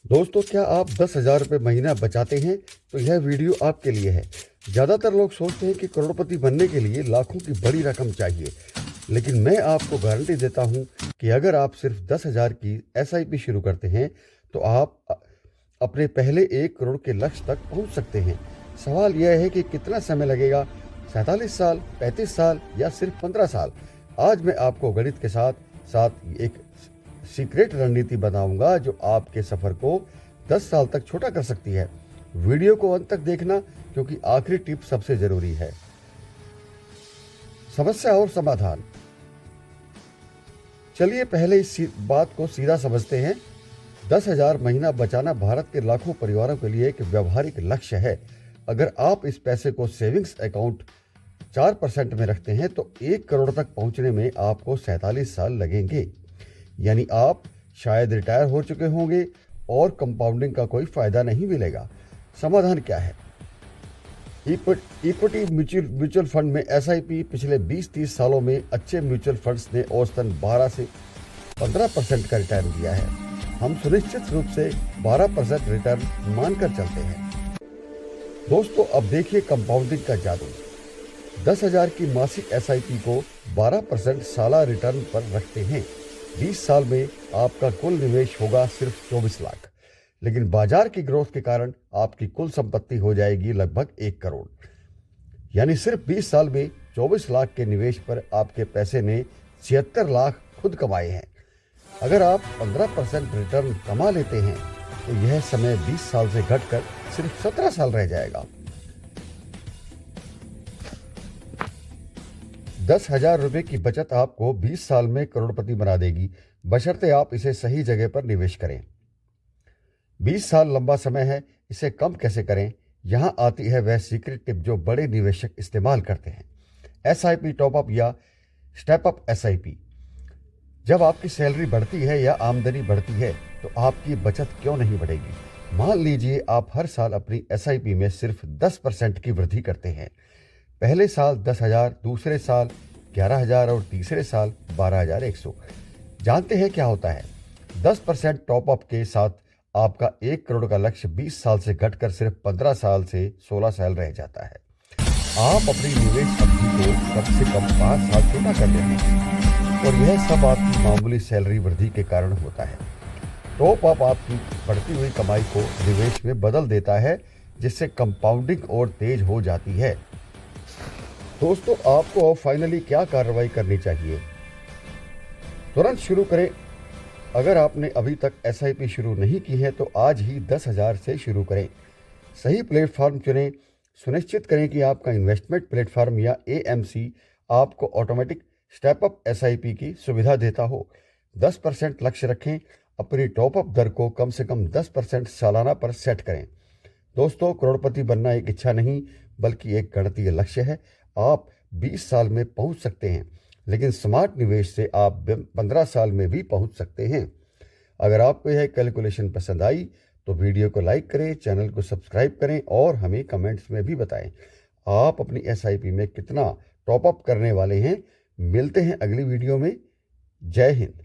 दोस्तों, क्या आप 10,000 रुपये महीना बचाते हैं तो यह वीडियो आपके लिए है। ज़्यादातर लोग सोचते हैं कि करोड़पति बनने के लिए लाखों की बड़ी रकम चाहिए, लेकिन मैं आपको गारंटी देता हूं कि अगर आप सिर्फ 10,000 की SIP शुरू करते हैं तो आप अपने पहले 1 करोड़ के लक्ष्य तक पहुंच सकते हैं। सवाल यह है कि कितना समय लगेगा, 47 साल, 35 साल या सिर्फ 15 साल। आज मैं आपको गणित के साथ साथ एक सीक्रेट रणनीति बताऊंगा जो आपके सफर को 10 साल तक छोटा कर सकती है। वीडियो को अंत तक देखना, क्योंकि आखिरी टिप सबसे जरूरी है। समस्या और समाधान। चलिए पहले इस बात को सीधा समझते हैं। 10,000 महीना बचाना भारत के लाखों परिवारों के लिए एक व्यवहारिक लक्ष्य है। अगर आप इस पैसे को सेविंग्स अकाउंट 4% में रखते हैं तो 1 करोड़ तक पहुंचने में आपको 47 साल लगेंगे। यानी आप शायद रिटायर हो चुके होंगे और कंपाउंडिंग का कोई फायदा नहीं मिलेगा। समाधान क्या है? इक्विटी म्यूचुअल फंड में SIP पिछले 20-30 सालों में अच्छे म्यूचुअल फंड्स ने औसतन 12 से 15% का रिटर्न दिया है। हम सुनिश्चित रूप से 12% रिटर्न मानकर चलते हैं। दोस्तों, अब देखिए कंपाउंडिंग का जादू। 10,000 की मासिक SIP को 12% साला रिटर्न पर रखते हैं। 20 साल में आपका कुल निवेश होगा सिर्फ 24 लाख, लेकिन बाजार की ग्रोथ के कारण आपकी कुल संपत्ति हो जाएगी लगभग 1 करोड़। यानी सिर्फ 20 साल में 24 लाख के निवेश पर आपके पैसे ने 76 लाख खुद कमाए हैं। अगर आप 15% रिटर्न कमा लेते हैं तो यह समय 20 साल से घटकर सिर्फ 17 साल रह जाएगा। 10,000 रुपये की बचत आपको 20 साल में करोड़पति बना देगी, बशर्ते आप इसे सही जगह पर निवेश करें। 20 साल लंबा समय है, इसे कम कैसे करें? यहाँ आती है वह सीक्रेट टिप जो बड़े निवेशक इस्तेमाल करते हैं। SIP टॉपअप या स्टेप अप SIP। जब आपकी सैलरी बढ़ती है या आमदनी बढ़ती है तो आपकी बचत क्यों नहीं बढ़ेगी? मान लीजिए आप हर साल अपनी SIP में सिर्फ 10% की वृद्धि करते हैं। पहले साल 10,000, दूसरे साल 11,000 और तीसरे साल 12,100। जानते हैं क्या होता है? 10% टॉपअप के साथ आपका 1 करोड़ का लक्ष्य 20 साल से घटकर सिर्फ 15 साल से 16 साल रह जाता है। आप अपनी निवेश अवधि को कम से कम 5 साल छोटा कर देते हैं, और यह सब आपकी मामूली सैलरी वृद्धि के कारण होता है। टॉप अप आपकी बढ़ती हुई कमाई को निवेश में बदल देता है, जिससे कंपाउंडिंग और तेज हो जाती है। दोस्तों, आपको फाइनली क्या कार्रवाई करनी चाहिए? तुरंत शुरू करें। अगर आपने अभी तक SIP शुरू नहीं की है तो आज ही 10,000 से शुरू करें। सही प्लेटफॉर्म चुनें। सुनिश्चित करें कि आपका इन्वेस्टमेंट प्लेटफॉर्म या AMC आपको ऑटोमेटिक स्टेप अप SIP की सुविधा देता हो। 10% लक्ष्य रखें। अपनी टॉपअप दर को कम से कम 10% सालाना पर सेट करें। दोस्तों, करोड़पति बनना एक इच्छा नहीं बल्कि एक गणितीय लक्ष्य है। आप 20 साल में पहुंच सकते हैं, लेकिन स्मार्ट निवेश से आप 15 साल में भी पहुंच सकते हैं। अगर आपको यह कैलकुलेशन पसंद आई तो वीडियो को लाइक करें, चैनल को सब्सक्राइब करें और हमें कमेंट्स में भी बताएं आप अपनी SIP में कितना टॉपअप करने वाले हैं। मिलते हैं अगली वीडियो में। जय हिंद।